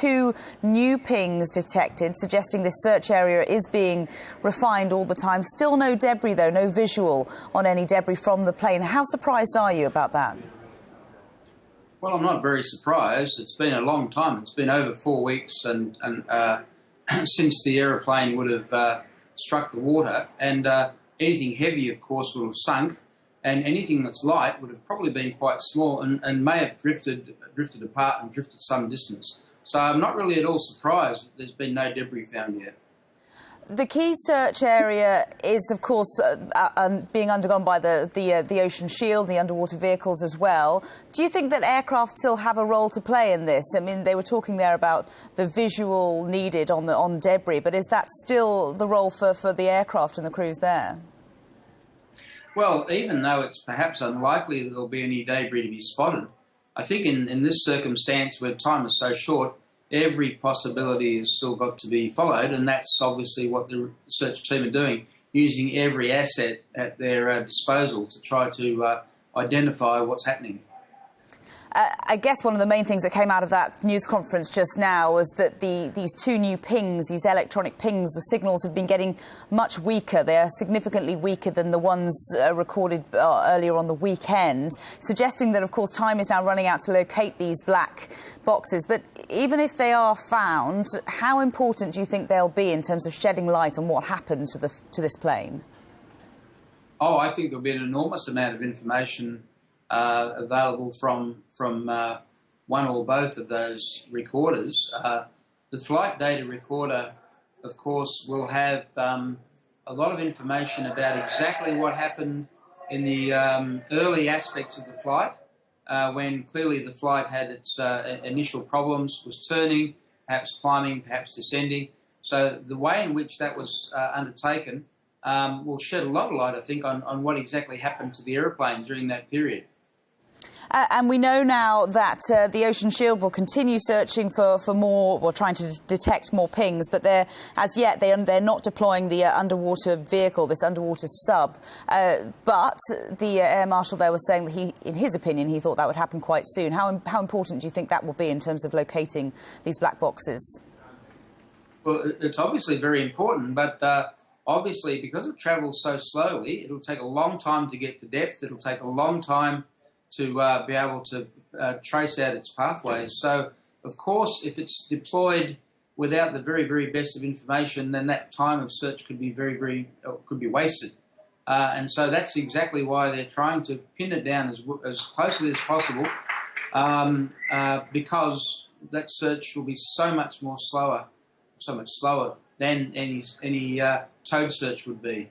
2 new pings detected, suggesting this search area is being refined all the time. Still no debris, though, no visual on any debris from the plane. How surprised are you about that? Well, I'm not very surprised. It's been a long time. It's been over 4 weeks and since the aeroplane would have struck the water, and anything heavy, of course, would have sunk, and anything that's light would have probably been quite small and may have drifted apart and drifted some distance. So I'm not really at all surprised that there's been no debris found yet. The key search area is, of course, being undergone by the Ocean Shield, the underwater vehicles as well. Do you think that aircraft still have a role to play in this? I mean, they were talking there about the visual needed on debris, but is that still the role for the aircraft and the crews there? Well, even though it's perhaps unlikely that there'll be any debris to be spotted, I think in this circumstance where time is so short, every possibility has still got to be followed, and that's obviously what the research team are doing, using every asset at their disposal to try to identify what's happening. I guess one of the main things that came out of that news conference just now was that these 2 new pings, these electronic pings, the signals have been getting much weaker. They are significantly weaker than the ones recorded earlier on the weekend, suggesting that, of course, time is now running out to locate these black boxes. But even if they are found, how important do you think they'll be in terms of shedding light on what happened to this plane? Oh, I think there'll be an enormous amount of information available from one or both of those recorders. The flight data recorder, of course, will have a lot of information about exactly what happened in the early aspects of the flight, when clearly the flight had its initial problems, was turning, perhaps climbing, perhaps descending. So the way in which that was undertaken will shed a lot of light, I think, on what exactly happened to the aeroplane during that period. And we know now that the Ocean Shield will continue searching for more, or trying to detect more pings, but as yet they're not deploying the underwater vehicle, this underwater sub. But the Air Marshal there was saying that in his opinion, he thought that would happen quite soon. How important do you think that will be in terms of locating these black boxes? Well, it's obviously very important, but obviously because it travels so slowly, it'll take a long time to get to depth. It'll take a long time to be able to trace out its pathways. So, of course, if it's deployed without the very, very best of information, then that time of search could be could be wasted. And so that's exactly why they're trying to pin it down as closely as possible, because that search will be so much slower than any towed search would be.